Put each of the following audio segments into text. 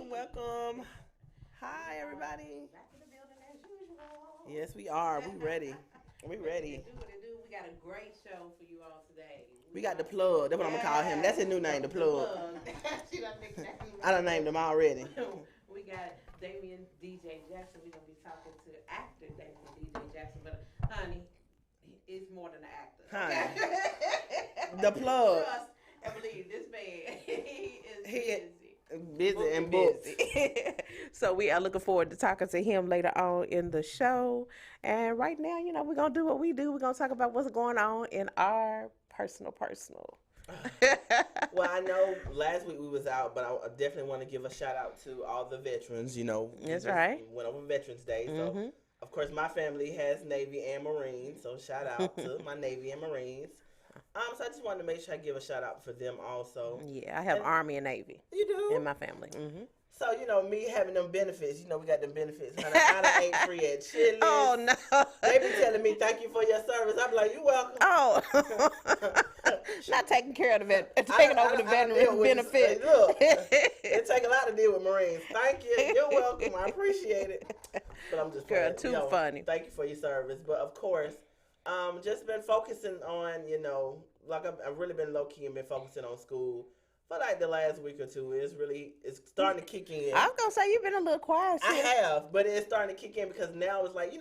Welcome. Hi, everybody. Back in the building as usual. Yes, we are. We ready. We ready. Do what it do. We got a great show for you all today. We got the plug. That's what I'm gonna call him. That's his new name, the plug. She done nicknamed him. I done named him already. We got Damian DJ Jackson. We're gonna be talking to actor Damian DJ Jackson, but honey, it's more than an actor. Honey. The plug. Trust and believe this man. He is busy. Busy and booked. So we are looking forward to talking to him later on in the show. And right now, we're going to do what we do. We're going to talk about what's going on in our personal. Well, I know last week we was out, but I definitely want to give a shout out to all the veterans. That's right. Went over Veterans Day. So, of course, my family has Navy and Marines. So shout out to my Navy and Marines. So I just wanted to make sure I give a shout out for them also. Yeah, I have Army and Navy. You do? In my family. Mm-hmm. So, me having them benefits, we got them benefits. I ain't free at Chili's. Oh, no. They be telling me, thank you for your service. I'm like, you welcome. Oh. Not taking care of taking over the veteran benefit. Look, it take a lot to deal with Marines. Thank you. You're welcome. I appreciate it. But I'm just Girl, too funny. Thank you for your service. But, of course, just been focusing on, like I've really been low-key and been focusing on school for like the last week or two. It's starting to kick in. I was going to say, you've been a little quiet. I have, but it's starting to kick in because now it's like,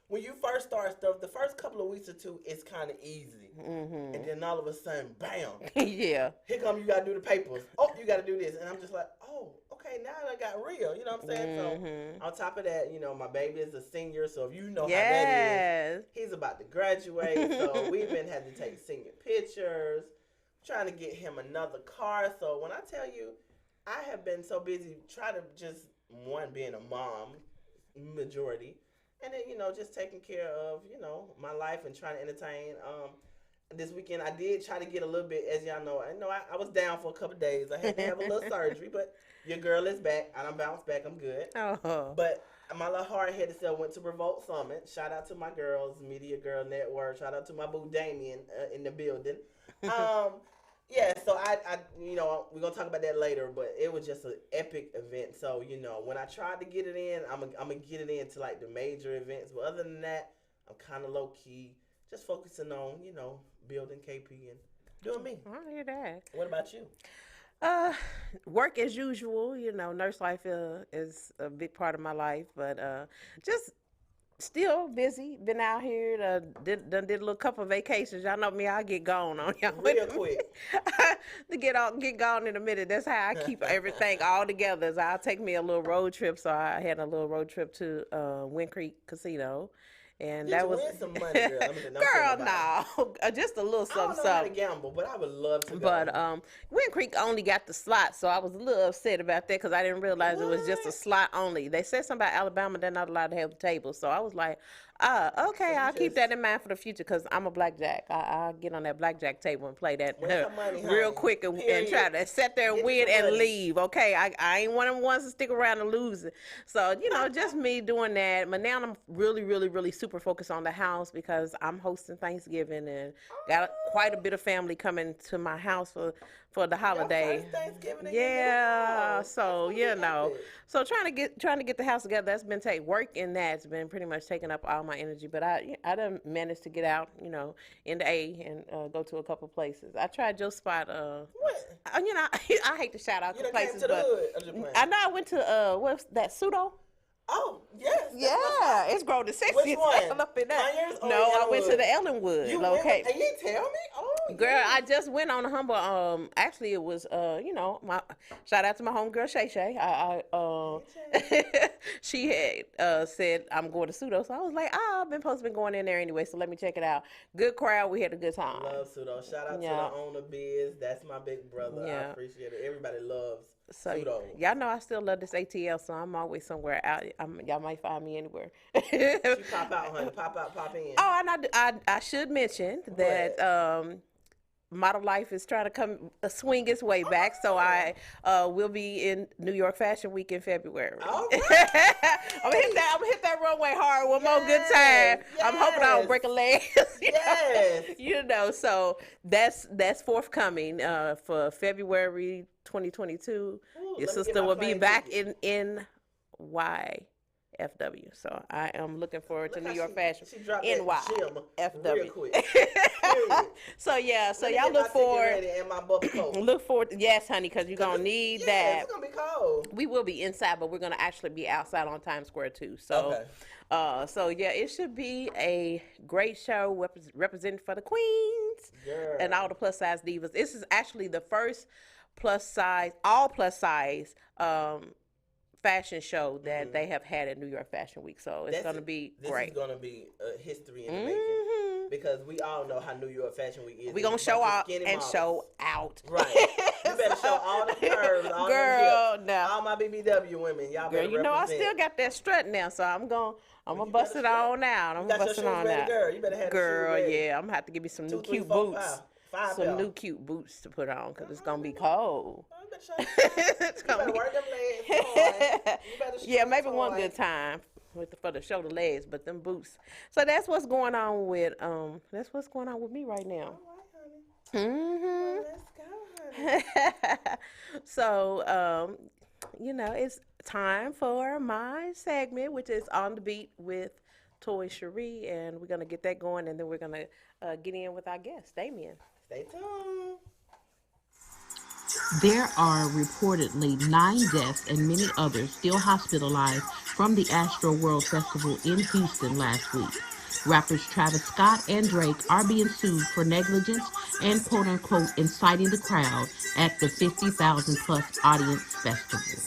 when you first start stuff, the first couple of weeks or two, it's kind of easy. Mm-hmm. And then all of a sudden, bam. Yeah. Here come you got to do the papers. Oh, you got to do this. And I'm just like, oh, okay, now I got real. You know what I'm saying? So on top of that, my baby is a senior. So if you know how that is, he's about to graduate. So we've been having to take senior pictures, trying to get him another car. So when I tell you, I have been so busy trying to just, being a mom, majority. And then, just taking care of, my life and trying to entertain. This weekend, I did try to get a little bit, as y'all know. I was down for a couple of days. I had to have a little surgery, but your girl is back. I done bounced back. I'm good. Oh. But my little hard-headed self went to Revolt Summit. Shout out to my girls, Media Girl Network. Shout out to my boo Damian in the building. Yeah, so I we're going to talk about that later, but it was just an epic event. So, when I tried to get it in, I'm going to get it into, like, the major events. But other than that, I'm kind of low-key, just focusing on, building KP and doing me. I hear that. What about you? Work as usual. Nurse life is a big part of my life, but just still busy. Been out here. Did a little couple of vacations. Y'all know me. I'll get gone on y'all real quick. To get gone in a minute. That's how I keep everything all together. Is I'll take me a little road trip. So I had a little road trip to Wind Creek Casino. And Did that you was win some money, girl? Girl, no, just a little something. I don't know how to gamble, but I would love to go. But Wind Creek only got the slot, so I was a little upset about that because I didn't realize it was just a slot only. They said something about Alabama; they're not allowed to have the table, so I was like, okay, I'll keep that in mind for the future because I'm a blackjack. I'll get on that blackjack table and play that real quick and try to sit there and win and leave. Okay, I ain't one of them ones to stick around and lose it. So, just me doing that. But now I'm really, really, really super focused on the house because I'm hosting Thanksgiving and got quite a bit of family coming to my house for the holiday. Your first Thanksgiving. Yeah, so so trying to get the house together. That's been work in that's been pretty much taking up all my energy. But I done managed to get out, in the A and go to a couple places. I tried your spot. What? I hate to shout out the places, but I know I went to what's that pseudo. Oh, yes. Yeah, it's grown to 60. Which one? Up in there. Conyers or No, I went to Ellenwood? the Ellenwood You location. went, and you didn't tell me? Oh, Girl, yeah. I just went on a humble. Actually, it was my shout out to my homegirl Shay Shay. She had said I'm going to Pseudo, so I was like, I've been supposed to be going in there anyway, so let me check it out. Good crowd, we had a good time. Love Pseudo. Shout out to the owner Biz. That's my big brother. I appreciate it. Everybody loves Pseudo. Y'all know I still love this ATL, so I'm always somewhere out. Y'all might find me anywhere. She pop out, honey. Pop out, pop in. Oh, and I should mention that Model Life is trying to swing its way back, so I will be in New York Fashion Week in February. All right. I'm gonna hit that runway hard one more good time. Yes. I'm hoping I don't break a leg. Yes. So that's forthcoming for February 2022. Your sister will be back in YFW. So I am looking forward to New York Fashion NYFW. Real quick. So y'all look forward. And my bubble coat. Look forward. Yes, honey, because you're gonna need that. It's gonna be cold. We will be inside, but we're gonna actually be outside on Times Square too. So, it should be a great show representing for the queens and all the plus size divas. This is actually the first all plus size fashion show that they have had at New York Fashion Week. So it's going to be great. This is going to be a history in the making because we all know how New York Fashion Week is. We're going to show out and show out. Right. You better show all the curves, all the hips. Now. All my BBW women, y'all better represent. I still got that strut now, so I'm going to bust it on out. I'm going to bust it on out. Girl, you better have the shoes ready. Yeah, I'm going to have to give you some new cute boots. Some new cute boots to put on because it's going to be cold. It's gonna work them legs. Yeah, maybe one good time for the shoulder legs, but them boots. So that's what's going on with me right now. All right, honey. Well, let's go, honey. So it's time for my segment, which is On the Beat with Toy Cherie, and we're gonna get that going, and then we're gonna get in with our guest, Damian. Stay tuned. There are reportedly 9 deaths and many others still hospitalized from the Astro World Festival in Houston last week. Rappers Travis Scott and Drake are being sued for negligence and quote-unquote inciting the crowd at the 50,000-plus audience festival.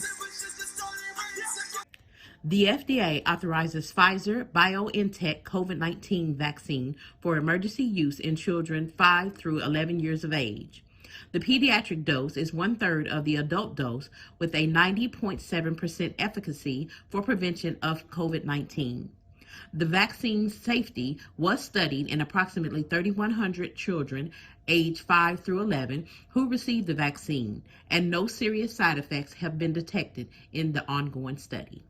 The FDA authorizes Pfizer-BioNTech COVID-19 vaccine for emergency use in children 5 through 11 years of age. The pediatric dose is 1/3 of the adult dose with a 90.7% efficacy for prevention of COVID-19. The vaccine's safety was studied in approximately 3,100 children aged 5 through 11 who received the vaccine, and no serious side effects have been detected in the ongoing study.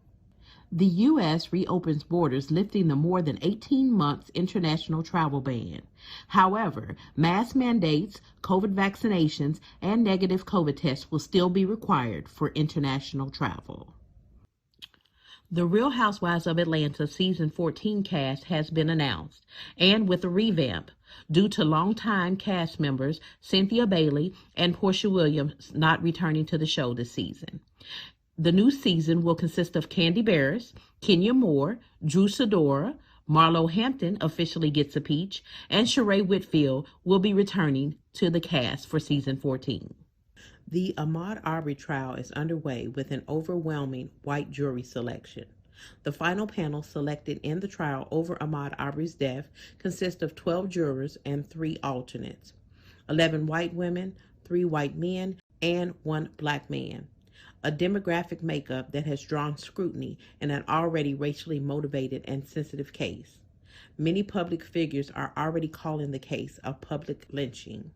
The U.S. reopens borders, lifting the more than 18 months international travel ban. However, mask mandates, COVID vaccinations, and negative COVID tests will still be required for international travel. The Real Housewives of Atlanta Season 14 cast has been announced, and with a revamp, due to longtime cast members Cynthia Bailey and Portia Williams not returning to the show this season. The new season will consist of Candy Barris, Kenya Moore, Drew Sidora, Marlo Hampton officially gets a peach, and Sheree Whitfield will be returning to the cast for Season 14. The Ahmaud Arbery trial is underway with an overwhelming white jury selection. The final panel selected in the trial over Ahmaud Arbery's death consists of 12 jurors and 3 alternates, 11 white women, 3 white men, and 1 black man. A demographic makeup that has drawn scrutiny in an already racially motivated and sensitive case. Many public figures are already calling the case a public lynching.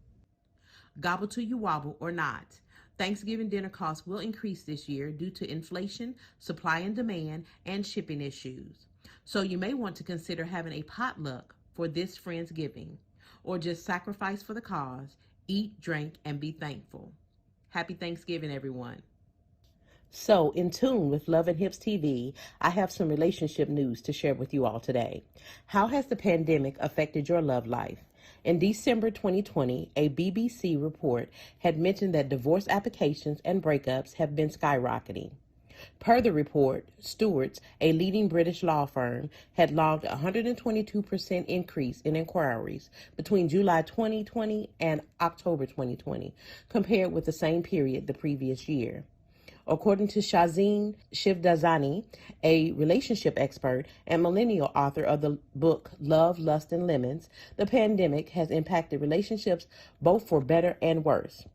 Gobble till you wobble or not. Thanksgiving dinner costs will increase this year due to inflation, supply and demand, and shipping issues. So you may want to consider having a potluck for this Friendsgiving, or just sacrifice for the cause, eat, drink, and be thankful. Happy Thanksgiving, everyone. So, in tune with Love and Hips TV, I have some relationship news to share with you all today. How has the pandemic affected your love life? In December 2020, a BBC report had mentioned that divorce applications and breakups have been skyrocketing. Per the report, Stewart's, a leading British law firm, had logged a 122% increase in inquiries between July 2020 and October 2020, compared with the same period the previous year. According to Shazeen Shivdazani, a relationship expert and millennial author of the book Love, Lust, and Lemons, the pandemic has impacted relationships both for better and worse.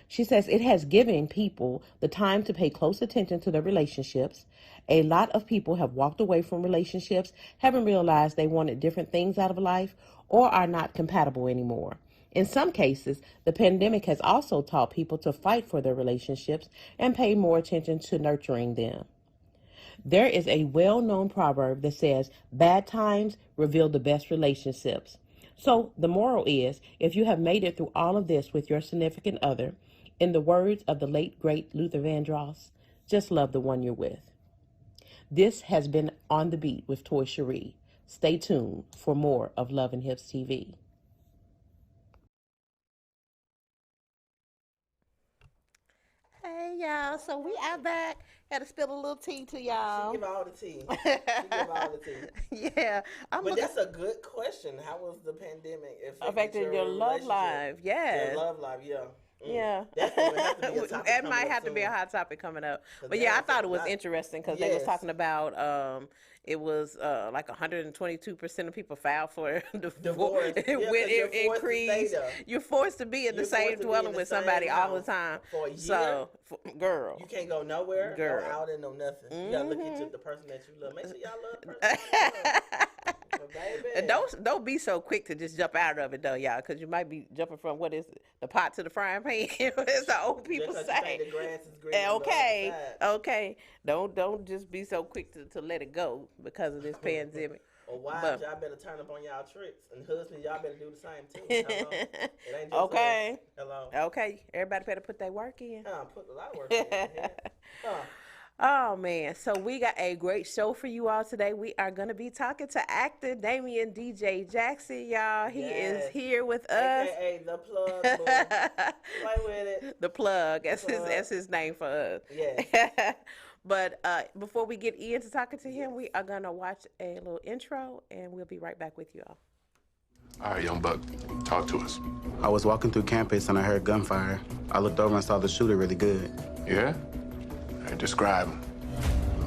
She says it has given people the time to pay close attention to their relationships. A lot of people have walked away from relationships, having realized they wanted different things out of life or are not compatible anymore. In some cases, the pandemic has also taught people to fight for their relationships and pay more attention to nurturing them. There is a well-known proverb that says, bad times reveal the best relationships. So the moral is, if you have made it through all of this with your significant other, in the words of the late, great Luther Vandross, just love the one you're with. This has been On the Beat with Toy Cherie. Stay tuned for more of Love and Hips TV. Hey, y'all. So we are back. Had to spill a little tea to y'all. She give all the tea. Yeah. But that's a good question. How was the pandemic affected your love life? Yes. Your love life, yeah. Yeah. It might have to be a hot topic coming up. But yeah, I thought it was interesting because they was talking about it was like 122% of people filed for divorce. It increased. You're forced to be in the same dwelling with somebody all the time. For a year. So, girl. You can't go nowhere, girl. no out and no nothing. You gotta look into the person that you love. Make sure y'all love the person you love. And don't be so quick to just jump out of it though, y'all, because you might be jumping from what is the pot to the frying pan. As the old people say. The grass is green okay. Don't just be so quick to let it go because of this pandemic. Or wives, y'all better turn up on y'all tricks, and husbands, y'all better do the same too. Hello. It ain't just okay. Hello. Okay. Everybody better put their work in. Put a lot of work in. Oh, man. So we got a great show for you all today. We are going to be talking to actor Damian DJ Jackson, y'all. He is here with us. AKA The Plug. Play with it. The Plug. That's his name for us. Yes. But before we get into talking to him, we are going to watch a little intro, and we'll be right back with you all. All right, young buck, talk to us. I was walking through campus and I heard gunfire. I looked over and saw the shooter really good. Yeah? Hey, describe him.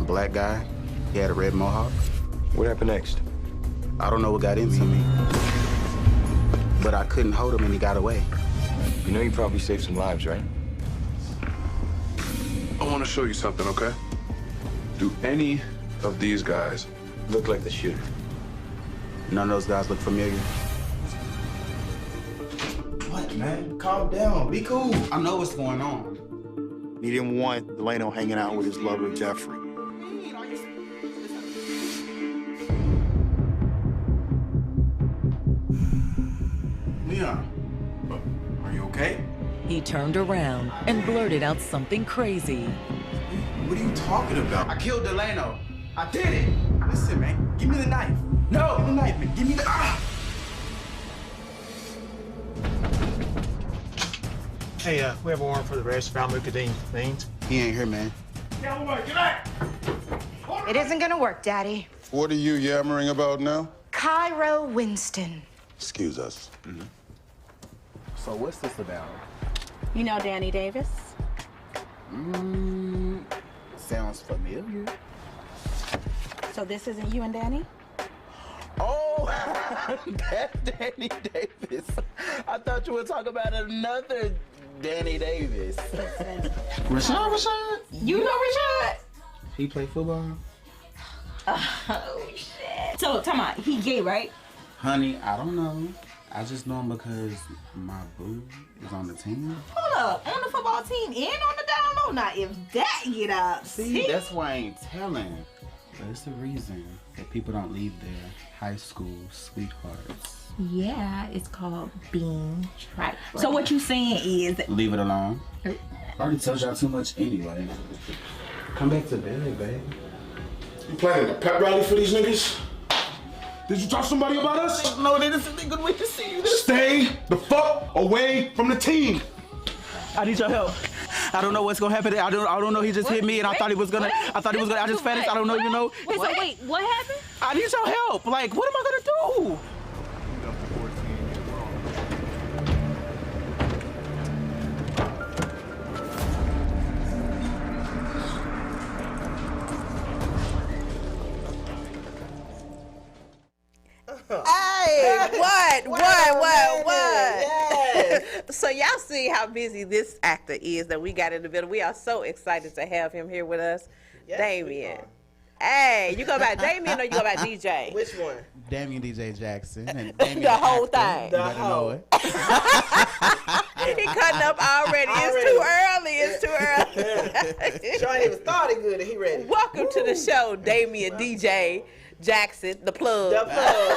Black guy. He had a red mohawk. What happened next? I don't know what got into me. But I couldn't hold him and he got away. You know you probably saved some lives, right? I want to show you something, okay? Do any of these guys look like the shooter? None of those guys look familiar. What, man? Calm down. Be cool. I know what's going on. He didn't want Delano hanging out with his lover, Jeffrey. Leon, are you okay? He turned around and blurted out something crazy. What are you talking about? I killed Delano. I did it. Listen, man. Give me the knife. No, give me the knife, man. Give me the... Hey, we have a warrant for the arrest of Al-Muqaddam Means. He ain't here, man. It isn't gonna work, Daddy. What are you yammering about now? Cairo Winston. Excuse us. Mm-hmm. So what's this about? You know Danny Davis? Sounds familiar. So this isn't you and Danny? Oh, that's Danny Davis. I thought you were talking about another Danny Davis. Rashad? You know Rashad? He play football? Oh, shit. So, tell me, he gay, right? Honey, I don't know. I just know him because my boo is on the team. Hold up, on the football team and on the down low. Now, if that get up, see, that's why I ain't telling. But it's the reason that people don't leave their high school sweethearts. Yeah, it's called being trifling. So what you saying is... Leave it alone. I already told y'all too much anyway. Come back to bed, babe. You planning a pep rally for these niggas? Did you talk to somebody about us? No, this is a good way to see you. Stay the fuck away from the team. I need your help. I don't know what's gonna happen. I don't know. He just hit me, and I thought he was gonna. I just finished. I don't know. You know. Wait, what happened? I need your help. Like, what am I gonna do? Hey, what? Yes. So y'all see how busy this actor is that we got in the middle. We are so excited to have him here with us. Yes, Damian. Hey, you go by Damian or you go by DJ? Which one? Damian DJ Jackson. And Damian the whole actor. thing. You better know it. He cutting up already. It's too early. Sean even started good and he ready. Welcome to the show, Damian DJ Jackson, the plug. The plug.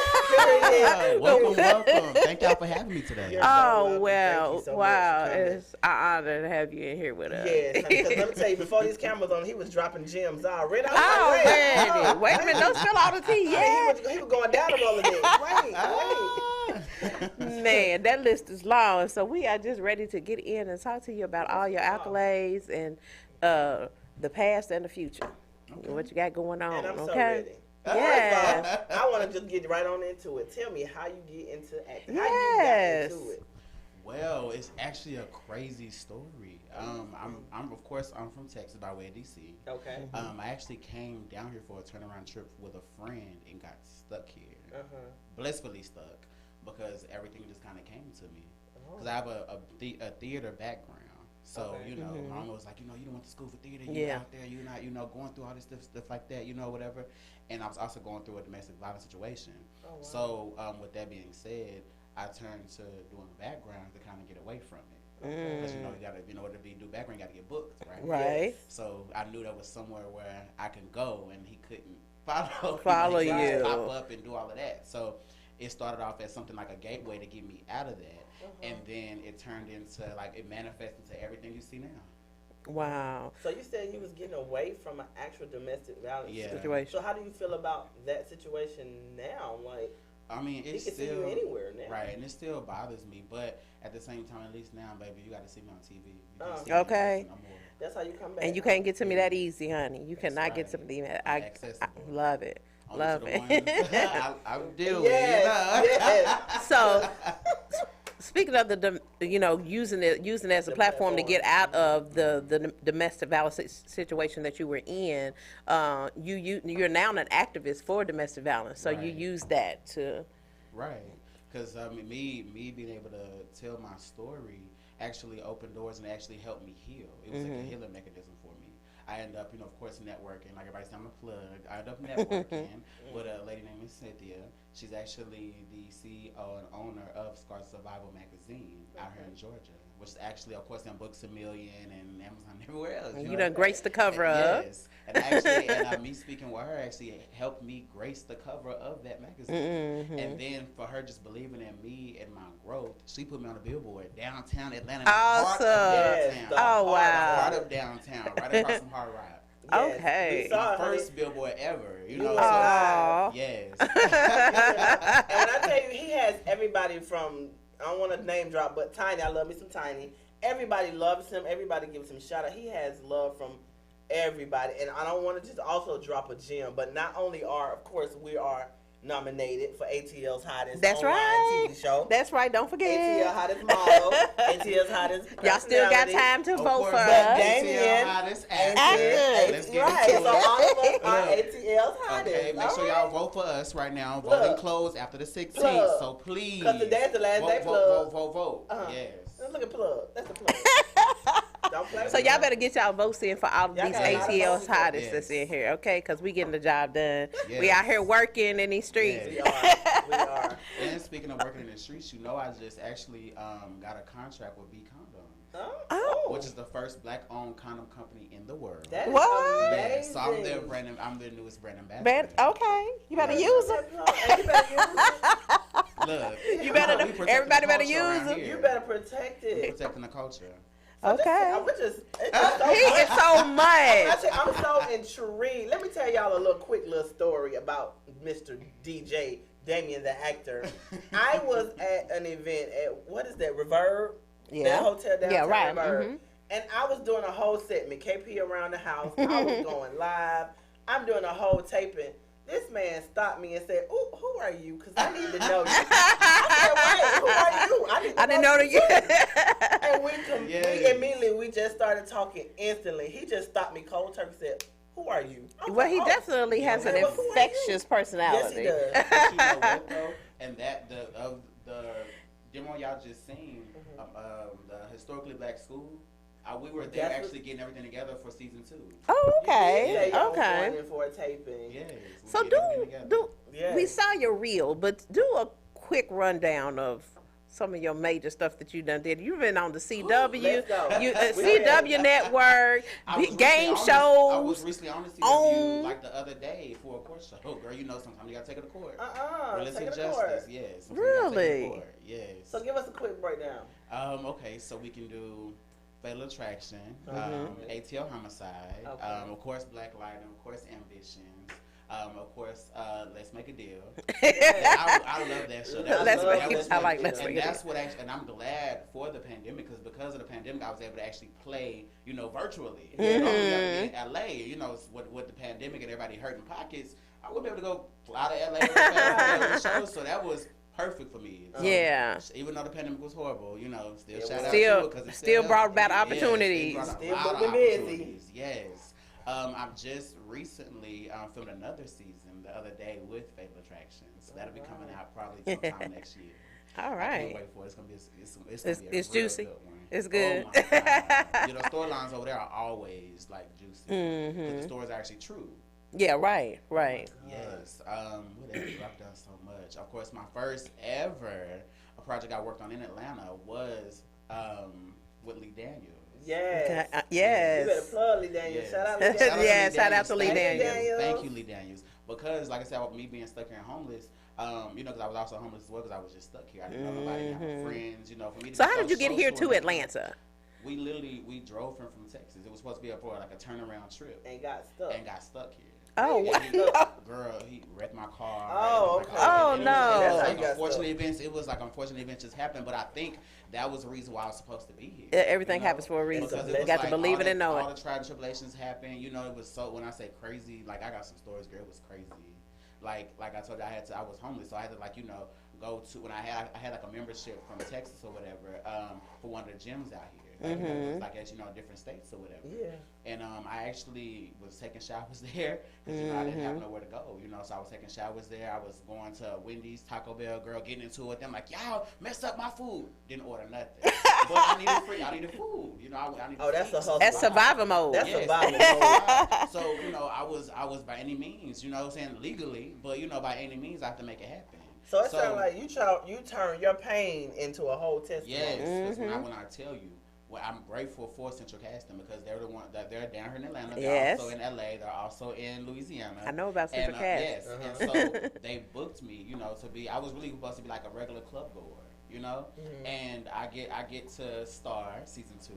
Welcome. Thank y'all for having me today. Oh, well, so wow. It's an honor to have you in here with us. Yes, because let me tell you, before these cameras on, he was dropping gems already. Wait a minute, don't spill all the tea. Yeah. He was going down the roller Wait. Man, that list is long. So we are just ready to get in and talk to you about all your accolades and the past and the future. Okay. What you got going on, and I'm so okay? ready. Yeah. I want to just get right on into it. Tell me how you get into acting. How Yes. you got into it. Well, it's actually a crazy story. I'm of course from Texas by way of DC. Okay. I actually came down here for a turnaround trip with a friend and got stuck here. Blissfully stuck because everything just kind of came to me. Because I have a theater background. So, you know, my mom was like, you know, you don't went to school for theater, you're out there, you're not, you know, going through all this stuff like that, you know, whatever. And I was also going through a domestic violence situation. Oh, wow. So, with that being said, I turned to doing background to kind of get away from it. Because, you know, you gotta, in order to do background, you gotta get booked, right? Right. Yes. So, I knew there was somewhere where I can go and he couldn't follow you. Pop up and do all of that. So, it started off as something like a gateway to get me out of that. And then it turned into, like, it manifested into everything you see now. Wow. So you said you was getting away from an actual domestic violence situation. So how do you feel about that situation now? Like, I mean, it's he can still see you anywhere now. Right, and it still bothers me. But at the same time, at least now, baby, you got to see me on TV. You can't see me okay. no more. That's how you come back. And you can't get to me that easy, honey. You cannot get to me. I love it. Only love it. I deal yes, with yes. So. Speaking of using it as a platform to get out of the domestic violence situation that you were in, you're now an activist for domestic violence. So you use that to because me being able to tell my story actually opened doors and actually helped me heal. It was like a healing mechanism for me. I ended up, of course, networking. Like everybody's saying, I'm a plug. I ended up networking with a lady named Cynthia. She's actually the CEO and owner of Scar Survival magazine out here in Georgia, which is actually, of course, in Books A Million and Amazon and everywhere else. You done graced the cover up. Yes. And actually, me speaking with her actually helped me grace the cover of that magazine. And then for her just believing in me and my growth, she put me on a billboard downtown Atlanta. Awesome. Heart wow. Heart of downtown, right across from Hard Rock. Yes, okay. My first billboard ever, you know. So, yes. And when I tell you, he has everybody from, I don't want to name drop, but Tiny, I love me some Tiny. Everybody loves him. Everybody gives him a shout out. He has love from everybody. And I don't want to just also drop a gem, but not only of course, we are nominated for ATL's hottest online TV show. That's right. Don't forget. ATL hottest model. ATL's hottest Y'all still got time to vote for us. Damian hottest actor. Let's get right. So all of us are ATL's hottest. Okay, make sure y'all vote for us right now. Voting close after the 16th. So please. Because today's the last day. Vote. Yes. Look at plug. That's the plug. So y'all better get y'all votes in for all of these ATL's hottest that's in here, okay? Because we getting the job done. Yes. We out here working in these streets. Yes. We are. And speaking of working in the streets, I just actually got a contract with B Condoms. Oh. Which is the first black-owned condom company in the world. That is amazing. So I'm their newest brand ambassador. Okay. You better use them. Look. Everybody better use them. You better protect it. We're protecting the culture. So okay. It's so much. I'm so intrigued. Let me tell y'all a quick story about Mr. DJ Damian, the actor. I was at an event at, what is that, Reverb? Yeah. That hotel downtown Reverb. And I was doing a whole segment, KP around the house. I was going live. I'm doing a whole taping. This man stopped me and said, "Ooh, who are you? Because I need to know you." I said, "Wait, who are you? I didn't know that you." And we immediately, we just started talking instantly. He just stopped me cold turkey, said, "Who are you?" Well, he definitely has an infectious personality. Yes, he does. But you know what, though? And that, the demo y'all just seen, the historically black school, we were there actually getting everything together for season 2. Oh, okay. Yeah, okay. Going for a taping. Yes. So we saw your reel, but do a quick rundown of some of your major stuff that you done did. You've been on the CW, CW Network, game shows. I was recently on the CW like the other day for a court show. Girl, you know sometimes you gotta take it to court. Relative justice, yes. Really? Yes. So give us a quick breakdown. Okay, so we can do Fatal Attraction, ATL Homicide, of course Black Light, and of course Ambitions. Of course, Let's Make a Deal. I love that show. I like Let's Make a Deal. And that's what actually, and I'm glad for the pandemic because of the pandemic, I was able to actually play, virtually. You know, in LA, with the pandemic and everybody hurting pockets, I wouldn't be able to go fly to LA for shows. So that was perfect for me. Even though the pandemic was horrible, still shout out to it because it still brought about opportunities. Still busy. Yes. I've just recently filmed another season the other day with Fatal Attraction, so that'll be coming out probably sometime next year. All right. I can't wait for it. It's gonna be it's juicy. Good one. It's good. Oh my God. Storylines over there are always like juicy because the stories are actually true. Yeah. Right. Yes. What else? I've done so much. Of course, my first ever project I worked on in Atlanta was with Lee Daniels. Yes. Yes. You better plug Lee Daniels. Yes. Shout out Lee Daniels. Shout out to Lee Daniels. Thank you, Lee Daniels. Because, like I said, with me being stuck here and homeless, because I was also homeless as well because I was just stuck here. I didn't know nobody, I had friends, for me to So how did you get here to Atlanta? We drove from Texas. It was supposed to be for like a turnaround trip. And got stuck here. Oh, wow. Girl, he wrecked my car. Oh, okay. Oh, no. It was like unfortunate events just happened, but I think that was the reason why I was supposed to be here. Everything happens for a reason. You got to believe it and know it. All the trials and tribulations happened. It was so, when I say crazy, like I got some stories, girl, it was crazy. Like I told you, I was homeless, so I had to go to, when I had like a membership from Texas or whatever, for one of the gyms out here. Like as different states or whatever. Yeah. And I actually was taking showers there because I didn't have nowhere to go. So I was taking showers there. I was going to Wendy's, Taco Bell, girl, getting into it. Them like, y'all messed up my food. Didn't order nothing. But I needed food. I needed that's a hustle. That's survival mode. That's survival mode. So I was by any means, saying legally, but by any means I have to make it happen. So it sounds like you turn your pain into a whole testimony. Yes, when I tell you. Well, I'm grateful for Central Casting because they're the one that they're down here in Atlanta. They're also in LA. They're also in Louisiana. I know about Central Casting. Yes, and so they booked me, to be. I was really supposed to be like a regular club goer, and I get to star season 2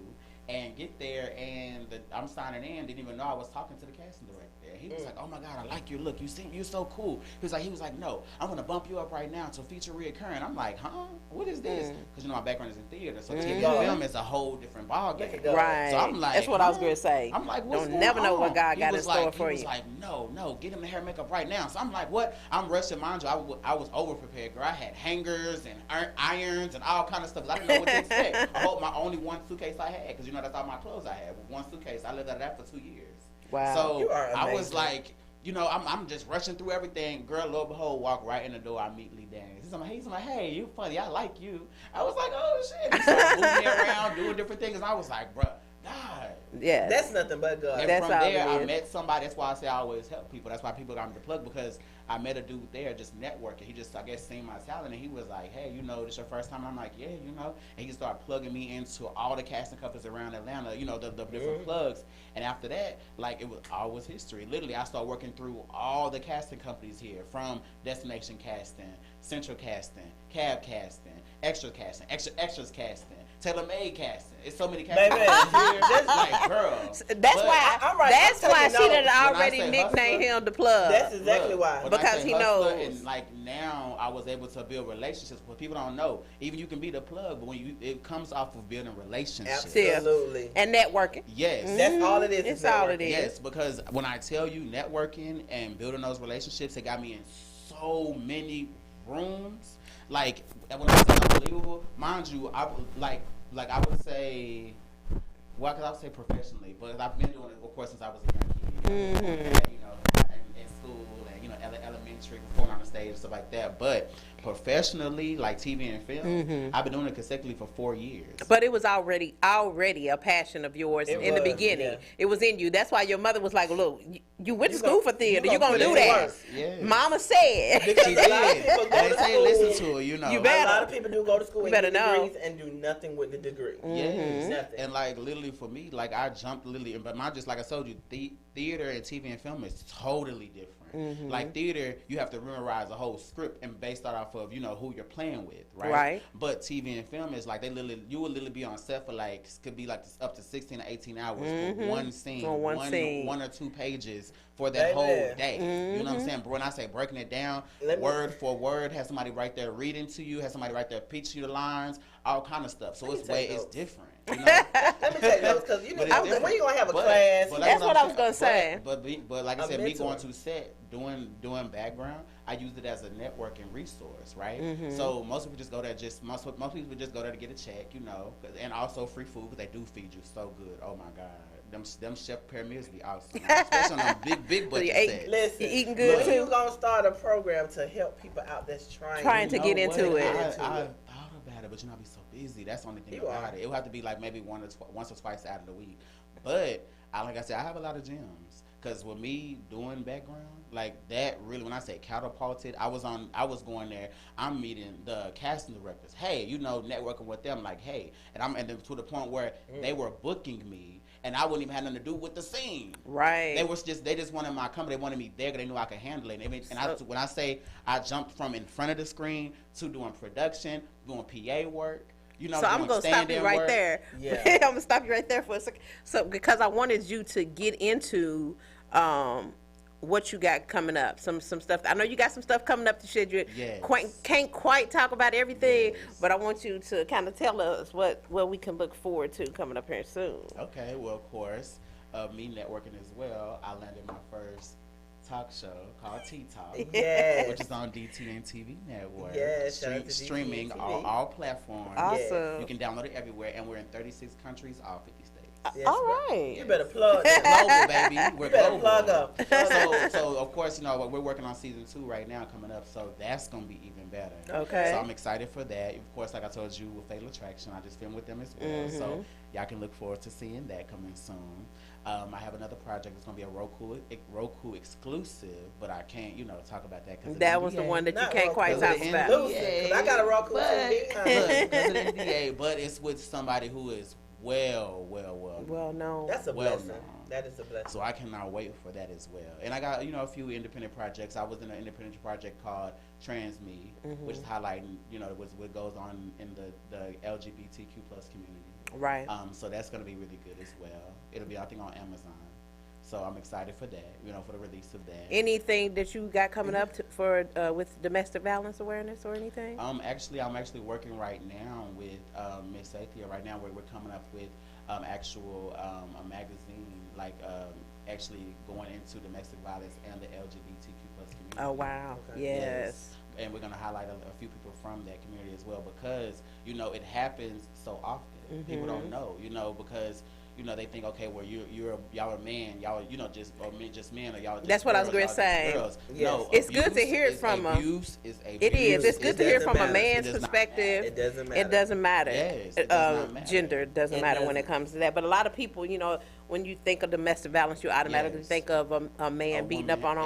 and get there and I'm signing in. Didn't even know I was talking to the casting director. He was like, "Oh my God, I like your look. You're so cool." He was like, "No, I'm gonna bump you up right now to feature reoccurring." I'm like, "Huh? What is this?" Because my background is in theater, so TV film is a whole different ballgame. Right. So I'm like, that's what I was gonna say. I'm like, what's don't never know what God got in store for you. He was like, no, get him the hair and makeup right now. So I'm like, what? I'm rushing, mind you. I was over prepared, girl. I had hangers and irons and all kind of stuff. I didn't know what to expect. I hope my only one suitcase I had, because that's all my clothes I had. With one suitcase, I lived out of that for 2 years. Wow. So I was like, I'm just rushing through everything. Girl, lo and behold, walk right in the door. I meet Lee Daniels. He's like, "Hey, you funny. I like you." I was like, "Oh shit!" He started moving me around, doing different things, and I was like, "Bruh, God." Yeah. That's nothing but God. And from there, I met somebody. That's why I say I always help people. That's why people got me to plug, because I met a dude there just networking. He just, I guess, seen my talent, and he was like, "Hey, this your first time?" I'm like, "Yeah, And he just started plugging me into all the casting companies around Atlanta, the different plugs. And after that, like, it was always history. Literally, I started working through all the casting companies here, from Destination Casting, Central Casting, Cab Casting, Extras Casting, Extras Casting, tailor-made casting. It's so many castings. Baby, That's like, girl. That's why. That's why she done already nicknamed him the plug. That's exactly why. Because he knows. And like now, I was able to build relationships. But people don't know. Even you can be the plug, but when it comes off of building relationships. Absolutely. And networking. Yes. That's all it is. It's all it is. Yes, because when I tell you networking and building those relationships, it got me in so many rooms. Like when I say unbelievable, mind you, I would say, well, because I would say professionally, but I've been doing it, of course, since I was a young kid. You know, in school and elementary, performing on the stage and stuff like that. But professionally, like TV and film, I've been doing it consecutively for 4 years. But it was already a passion of yours in the beginning. Yeah. It was in you. That's why your mother was like, "Look, you went to school for theater. You're gonna do that." Yes. Mama said. She did. They say listen to her. You know, you better. A lot of people do go to school and get degrees and do nothing with the degree. Yes. Nothing. And like literally for me, like I jumped literally, but mine just like I told you, theater and TV and film is totally different. Like theater, you have to memorize a whole script and base that off of who you're playing with, right? Right. But TV and film is like you will literally be on set for like could be like up to 16 to 18 hours for one scene, one or two pages for that whole day. You know what I'm saying? But when I say breaking it down, word for word, have somebody right there reading to you, have somebody right there pitching you the lines, all kind of stuff. So it's different. You know? Let me take those because when you gonna have a class. That's what I was gonna say. But like I said, me going to set, doing background, I used it as a networking resource, right? So most people just go there most people just go there to get a check, and also free food because they do feed you so good. Oh my God. Them chef pyramids be awesome, especially on them big budget sets. Listen, you eating good too. You gonna start a program to help people out that's trying to get into it. I thought about it, but I be so busy. That's the only thing about it. It would have to be like maybe once or twice out of the week. But like I said, I have a lot of gems because with me doing background like that, really, when I say catapulted, I was going there. I'm meeting the casting directors. Hey, networking with them. Like, hey, and then to the point where they were booking me. And I wouldn't even have nothing to do with the scene. Right. They just wanted my company. They wanted me there because they knew I could handle it. When I say I jumped from in front of the screen to doing production, doing PA work, so I'm gonna stop you right there. Yeah. I'm gonna stop you right there for a second. So because I wanted you to get into what you got coming up, some stuff. I know you got some stuff coming up. You said you can't quite talk about everything, but I want you to kind of tell us what we can look forward to coming up here soon. Okay, well, of course, me networking as well. I landed my first talk show called Tea Talk, which is on DTN TV Network. Yes, streaming on all platforms. Awesome. You can download it everywhere, and we're in 36 countries, all 50 states. Yes, all right. You better plug it. Global, baby. We're global. Plug up. So of course, we're working on season 2 right now coming up. So that's gonna be even better. Okay. So I'm excited for that. Of course, like I told you with Fatal Attraction, I just filmed with them as well. So y'all can look forward to seeing that coming soon. I have another project. It's gonna be a Roku exclusive, but I can't, talk about that because that was the one that you can't quite talk about. Because I got a Roku NDA, but it's with somebody who is well known. That's a blessing. That is a blessing. So I cannot wait for that as well. And I got a few independent projects. I was in an independent project called Trans Me, which is highlighting what goes on in the LGBTQ plus community. Right. So that's going to be really good as well. It'll be, I think, on Amazon. So I'm excited for that, for the release of that. Anything that you got coming up for with domestic violence awareness or anything? Actually, I'm working right now with Miss Athea. Right now, we're coming up with actual a magazine, actually going into domestic violence and the LGBTQ plus community. Oh wow! Okay. Yes. And we're gonna highlight a few people from that community as well because it happens so often. People don't know, because. They think, okay, well, y'all are men, y'all, just men, or y'all. Just That's what girls, I was going to say. Yes. No, it's good to hear it from abuse. It is. It's good to hear from a man's perspective. It doesn't matter. It doesn't matter. Yes, it does not matter. Gender doesn't matter when it comes to that. But a lot of people, when you think of domestic violence, you automatically think of a man beating up on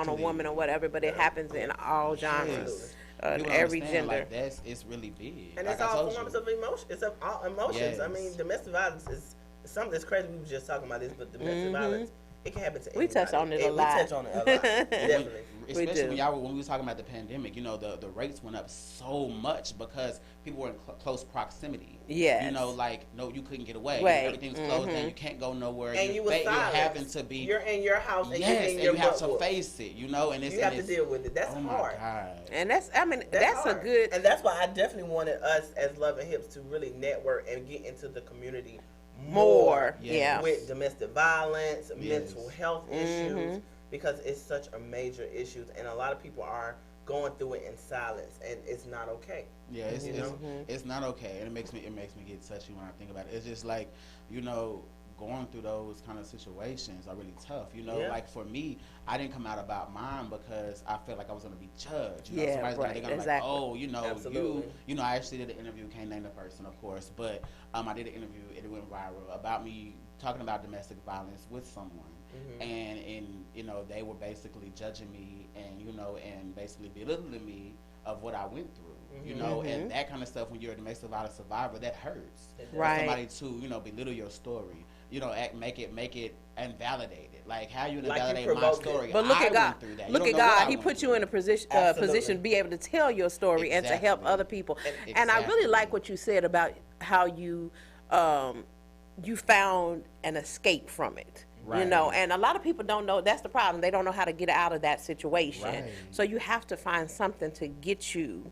a woman or whatever. But it happens in all genres. Every gender. Like it's really big. And it's all forms of emotion. It's all emotions. Yes. I mean, domestic violence is something that's crazy. We were just talking about this, but domestic violence It can happen to We anybody. touch on it a lot. We touch on it a lot, definitely. Especially when we were talking about the pandemic, you know, the rates went up so much because people were in close proximity. Yes. You know, like, no, you couldn't get away. Right. Everything's closed down. You can't go nowhere. And you're having to be. You're in your house and you have to face it, you know, and you have to deal with it. That's hard. My God. And that's a good. And that's why I definitely wanted us as Love and Hips to really network and get into the community more. With domestic violence, mental health issues, because it's such a major issue, and a lot of people are going through it in silence, and it's not okay. Yeah, it's not okay, and it makes me get touchy when I think about it. It's just like, you know, going through those kind of situations are really tough. You know, like for me, I didn't come out about mine because I felt like I was going to be judged. You know, somebody's going to think like, oh, you know, you know, I actually did an interview, can't name the person, of course, but I did an interview, it went viral about me talking about domestic violence with someone. And you know, they were basically judging me and, you know, and basically belittling me of what I went through, you know, and that kind of stuff. When you're a domestic violence survivor, that hurts. Right. Somebody to, you know, belittle your story, you know, make it and validate it. Like, how you invalidate my story? But look at God. Look at God. He put you in a position to be able to tell your story and to help other people. And I really like what you said about how you found an escape from it. Right. You know, and a lot of people don't know. That's the problem. They don't know how to get out of that situation. Right. So you have to find something to get you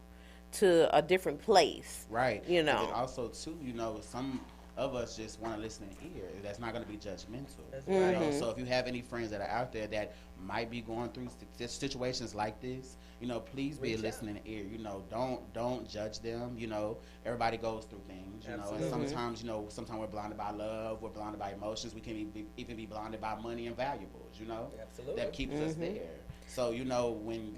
to a different place. Right. You know. And also, too, you know, some of us just want to listen and hear. That's not going to be judgmental. That's right. You know? So if you have any friends that are out there that might be going through situations like this, you know, please be a listening ear. You know, don't judge them. You know, everybody goes through things. You know, and sometimes, you know, sometimes we're blinded by love, we're blinded by emotions. We can even be blinded by money and valuables. You know, that keeps us there. So, you know, when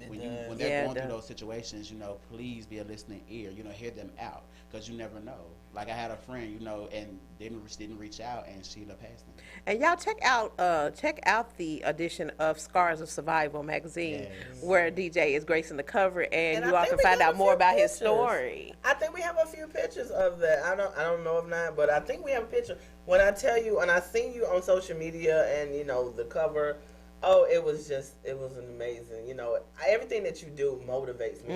they're going through those situations, you know, please be a listening ear. You know, hear them out, because you never know. Like, I had a friend, you know, and didn't reach out, and she ended up passing. And y'all check out the edition of Scars of Survival magazine, where DJ is gracing the cover, and you all can find out more about his story. I think we have a few pictures of that. I don't know if not, but I think we have a picture. When I tell you, and I seen you on social media, and you know the cover. Oh, it was an amazing, you know, everything that you do motivates me.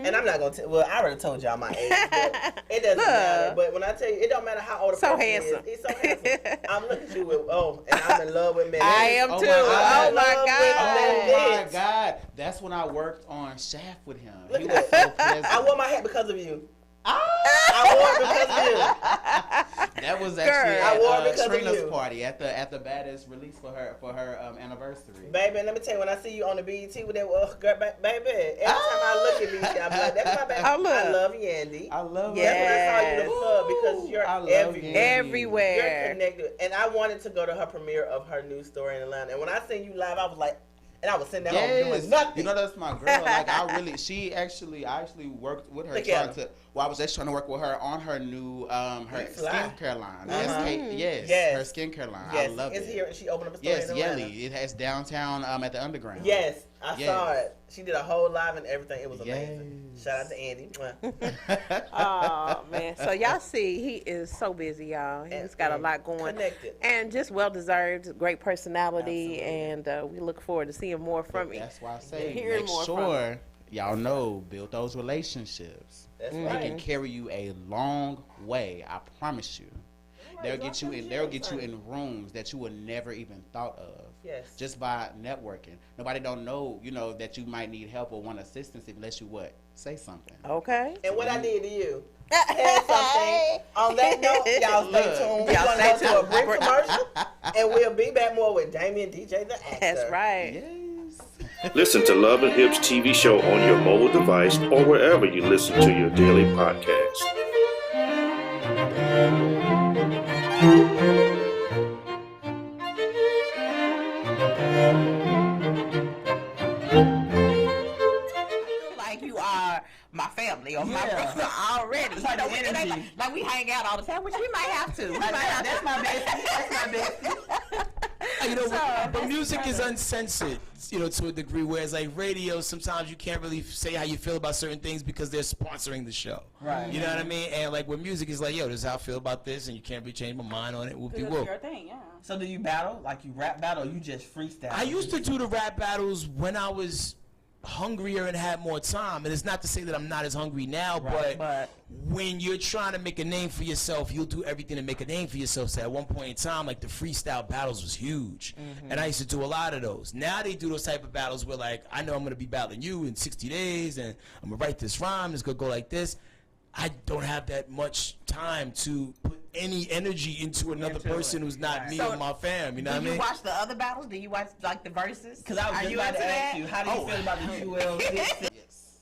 And I'm not going to, I already told y'all my age, but it doesn't matter. But when I tell you, it don't matter how old a person is. He's so handsome. I'm looking at you with, and I'm in love with men. I am too. Oh my God. That's when I worked on Shaft with him. He was so pleasant. I wore my hat because of you. I wore it because of you. That was actually at Trina's party at the baddest release for her anniversary. Baby, let me tell you, when I see you on the BET with that girl, baby, every time I look at BET, I'm like, that's my baby. I love Yandy. I love That's when I call you the club, because you're everywhere. You're connected. And I wanted to go to her premiere of her new story in Atlanta. And when I seen you live, I was like, and I was sitting there home doing nothing. You know, that's my girl. Like, I actually worked with her I was just trying to work with her on her new her skincare line. Her skincare line. Yes. I love it. It's here. She opened up a store in Atlanta. Yelly. It has downtown at the Underground. Yes, I saw it. She did a whole live and everything. It was amazing. Shout out to Andy. Oh man! So y'all see, he is so busy, y'all. He's got a lot going, and just well deserved. Great personality, and we look forward to seeing more from him. That's why I say make sure y'all know, build those relationships. That's right. They can carry you a long way. I promise you. They'll get you in rooms that you would never even thought of. Yes. Just by networking. Nobody don't know, you know, that you might need help or want assistance unless you say something. Okay. And what I did to you. Had something. On that note, y'all stay tuned. We're going to go to a brief commercial, and we'll be back more with Damian, DJ the Actor. That's right. Yes. Listen to Love and Hips TV show on your mobile device or wherever you listen to your daily podcast. Like you are my family or my brother already. You know, it ain't like we hang out all the time, which we might have to. That's my bestie. But music is uncensored, to a degree. Whereas like radio, sometimes you can't really say how you feel about certain things because they're sponsoring the show. Right. You know what I mean? And like with music, it's like, yo, this is how I feel about this, and you can't really change my mind on it. Whoop-de-whoop. Your thing, yeah. So do you battle? Like you rap battle, or you just freestyle? I used to do the rap battles when I was hungrier and had more time, and it's not to say that I'm not as hungry now, but when you're trying to make a name for yourself, you'll do everything to make a name for yourself. So at one point in time, like the freestyle battles was huge, and I used to do a lot of those. Now they do those type of battles where like I know I'm gonna be battling you in 60 days, and I'm gonna write this rhyme, it's gonna go like this. I don't have that much time to put any energy into another person who's not me or my fam. You know what I mean? Do you watch the other battles? Do you watch like the verses? Because I was just about to ask you, how do you feel about the UL? Yes.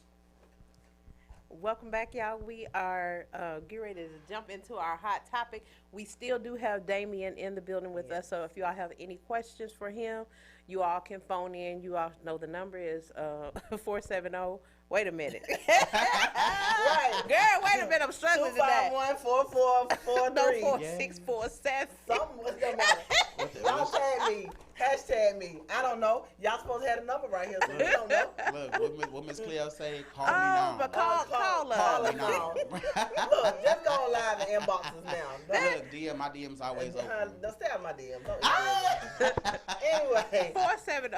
Welcome back, y'all. We are getting ready to jump into our hot topic. We still do have Damian in the building with us, so if y'all have any questions for him, you all can phone in. You all know the number is 470. Wait a minute. Right. Girl, wait a minute. I'm struggling today. 251-4443. No, 4647. Something was gonna matter. Y'all tag me. Hashtag me. I don't know. Y'all supposed to have a number right here, so we don't know. Look, what Miss Cleo say, call me now. But call us. Call us now. Look, just go live and inbox us now. Look, my DM's always open. Don't stay out of my DMs. Don't anyway. 470.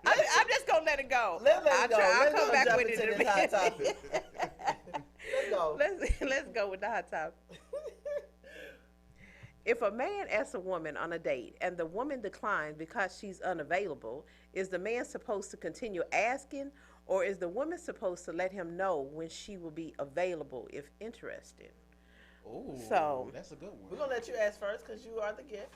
I'm just going to let it go. I'll come back with it in a minute. Let's go. Let's go with the hot topic. If a man asks a woman on a date and the woman declines because she's unavailable, is the man supposed to continue asking, or is the woman supposed to let him know when she will be available if interested? Oh, so that's a good one. We're going to let you ask first because you are the guest.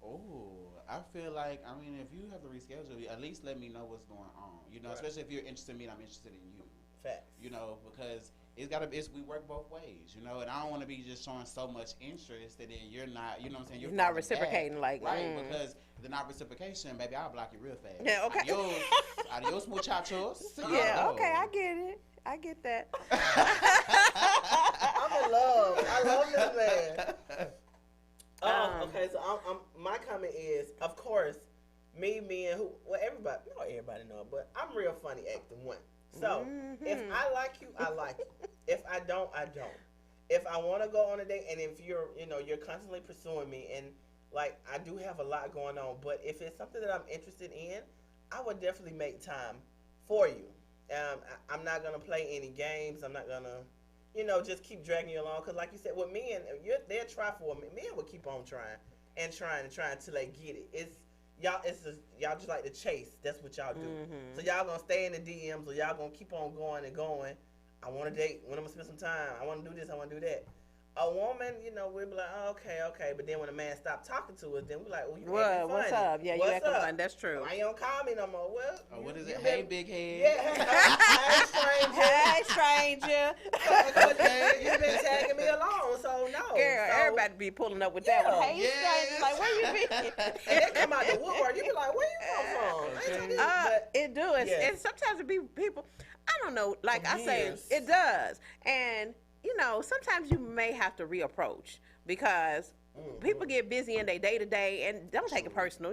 Oh, I feel like, if you have to reschedule, at least let me know what's going on. Especially if you're interested in me and I'm interested in you. Facts. Because we work both ways, and I don't want to be just showing so much interest that then you're not, you know what I'm saying? You're not reciprocating, right? Because if they're not reciprocation, baby, I'll block you real fast. Yeah, okay. Adios, muchachos. Yeah, okay, I get it. I get that. I'm in love. I love this man. Okay, so my comment is, of course, me and everybody know, but I'm real funny acting one. So, if I like you, I like you. If I don't, I don't. If I want to go on a date, and if you're constantly pursuing me, and like I do have a lot going on, but if it's something that I'm interested in, I would definitely make time for you. I'm not gonna play any games. I'm not gonna, just keep dragging you along. Cause like you said, with men, they'll try for me. Men will keep on trying until they get it. Y'all just like to chase. That's what y'all do. So y'all gonna stay in the DMs, or y'all gonna keep on going and going. I want to date. When I'm gonna spend some time. I want to do this. I want to do that. A woman, we'll be like, oh, okay. But then when a man stop talking to us, then we like, oh, you acting funny. What's up? Yeah, you acting funny. That's true. Why you don't call me no more? Well, what is it? Hey, big head. Yeah. Hey, stranger. Hey, stranger. Okay, you've been tagging me along, so no. Girl, everybody be pulling up with that one. Hey, stranger. Like, where you been? And they come out the woodwork. You be like, where you come from? It do. And sometimes it be people, I don't know, like I say, it does. And sometimes you may have to reapproach because people get busy in their day-to-day, and don't take it personal.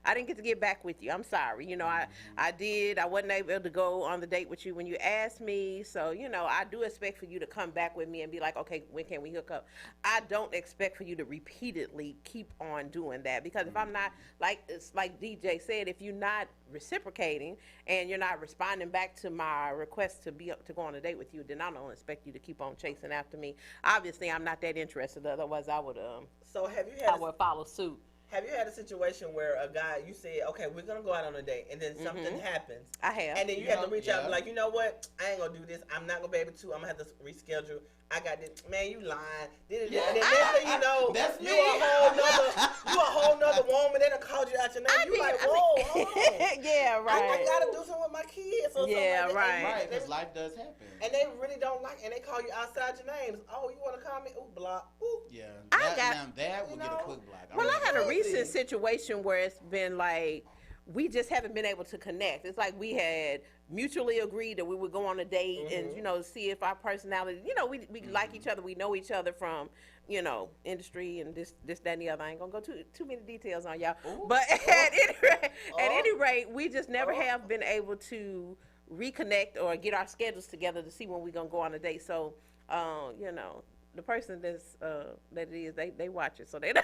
I didn't get to get back with you. I'm sorry. I wasn't able to go on the date with you when you asked me. So, I do expect for you to come back with me and be like, okay, when can we hook up? I don't expect for you to repeatedly keep on doing that, because if I'm not, it's like DJ said, if you're not reciprocating and you're not responding back to my request to go on a date with you, then I don't expect you to keep on chasing after me. Obviously, I'm not that interested. Otherwise, I would would follow suit. Have you had a situation where a guy, you said, okay, we're going to go out on a date, and then something happens? I have. And then you have to reach out and be like, you know what? I ain't going to do this. I'm not going to be able to. I'm going to have to reschedule. I got this. Man, you lying. And then next thing you know, that's me. You a whole nother woman. They done called you out your name. You like, whoa, hold on. Yeah, right. I got to do something with my kids or something like that. Right, because life does happen. And they really don't like, and they call you outside your names. Oh, you want to call me? Ooh, block. Ooh. Yeah. That will get a quick block. Well, I had a recent situation where it's been like, we just haven't been able to connect. It's like we had mutually agreed that we would go on a date and, you know, see if our personality, you know, we like each other, we know each other from, you know, industry and this, that, and the other. I ain't gonna go too many details on y'all. Ooh. But at any rate, we just never have been able to reconnect or get our schedules together to see when we're gonna go on a date. So, you know, the person that's that it is, they watch it, so they know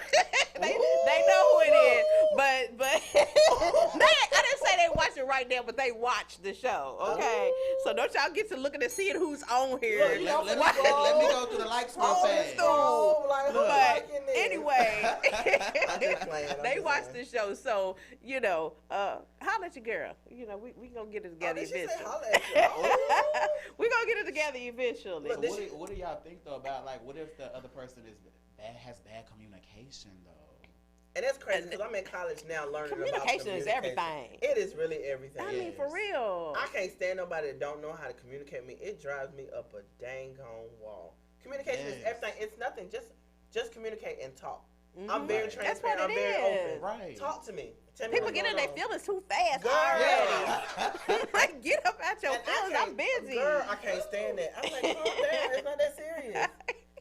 who it is. But I didn't say they watch it right now, but they watch the show. Okay, so don't y'all get to looking and seeing who's on here. Look, let me go through the likes real fast. But anyway, they watch the show, so you know, holla at your girl. You know, we gonna get it together eventually. We gonna get it together eventually. So what do y'all think though about, like, what if the other person has bad communication though? And that's crazy because I'm in college now learning about communication is everything. It is really everything. I mean, for real. I can't stand nobody that don't know how to communicate with me. It drives me up a dang on wall. Communication is everything. It's nothing. Just communicate and talk. I'm very transparent. I'm very open. Right. Talk to me. People get in their feelings too fast already. Like, get up out your feelings. I'm busy. Girl, I can't stand that. I'm like, calm down. It's not that serious.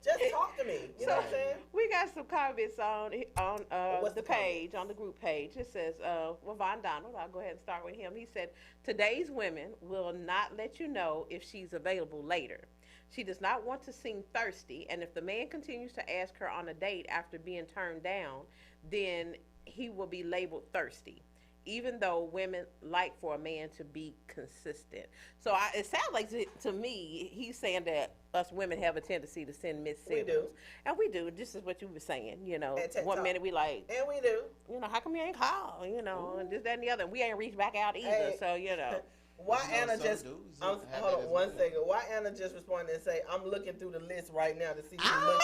Just talk to me. You know what I'm saying? We got some comments on the page, on the group page. It says, Von Donald, I'll go ahead and start with him. He said, today's women will not let you know if she's available later. She does not want to seem thirsty, and if the man continues to ask her on a date after being turned down, then he will be labeled thirsty, even though women like for a man to be consistent. So it sounds like to me, he's saying that us women have a tendency to send mixed signals. We do. And we do. This is what you were saying, you know. 1 minute we like. And we do. You know, how come you ain't call, you know, and this, that, and the other. And we ain't reached back out either, so, you know. Why Anna just, hold on 1 second. Why Anna just responded and say, I'm looking through the list right now to see who's looking.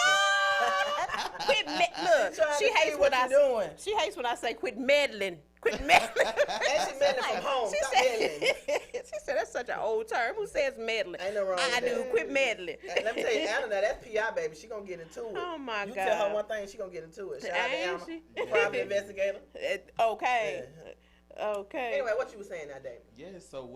Look, she hates what I'm doing. She hates when I say quit meddling. Quit meddling. And she meddling from home. Stop meddling. She said that's such an old term. Who says meddling? Ain't no wrong with I do. Quit meddling. And let me tell you, Anna, now that's PI, baby. She gonna get into it. Oh my God. You tell her one thing, she gonna get into it. Shout out to Anna, private investigator. Okay. Yeah. Okay. Anyway, what you were saying that day? Yeah, so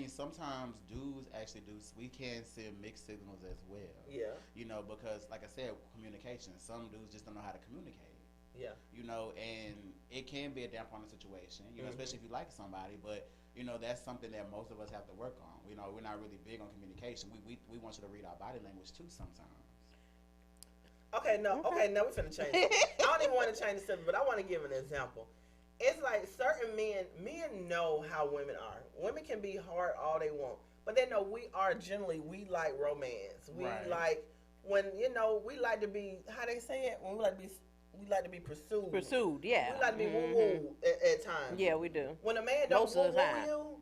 sometimes dudes actually do, we can send mixed signals as well. Yeah. You know, because like I said, communication, some dudes just don't know how to communicate. Yeah. You know, and it can be a damp on the situation, you know, especially if you like somebody, but you know, that's something that most of us have to work on. You know, we're not really big on communication. We want you to read our body language too sometimes. Okay, no, we finna change it. I don't even want to change the subject, but I want to give an example. It's like certain men know how women are. Women can be hard all they want, but they know we like romance. We like when, you know, we like to be, how they say it? When we like to be pursued. Pursued, yeah. We like to be woo-woo at times. Yeah, we do. When a man don't woo-woo you,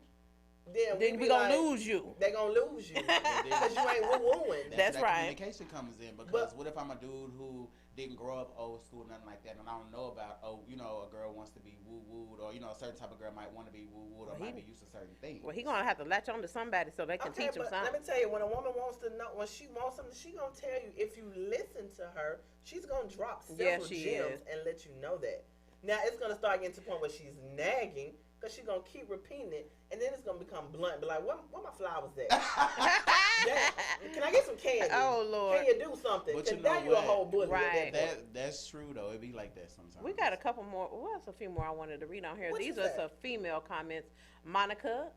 then we gonna lose you. They gonna lose you because you ain't woo-wooing. That's right. Communication comes in because what if I'm a dude who didn't grow up old school, nothing like that, and I don't know about, you know, a girl wants to be woo-wooed, or, you know, a certain type of girl might want to be woo-wooed, or might be used to certain things. Well, he gonna have to latch on to somebody so they can teach him something. Let me tell you, when a woman wants to know, when she wants something, she gonna tell you. If you listen to her, she's gonna drop several gems and let you know that. Now it's gonna start getting to the point where she's nagging, because she's going to keep repeating it, and then it's going to become blunt. Be like, where my flowers at? Can I get some candy? Oh, Lord. Can you do something? Because now you're a whole bully. Right. That's true, though. It be like that sometimes. We got a couple more. Well, there's a few more I wanted to read on here. These are some female comments. Monica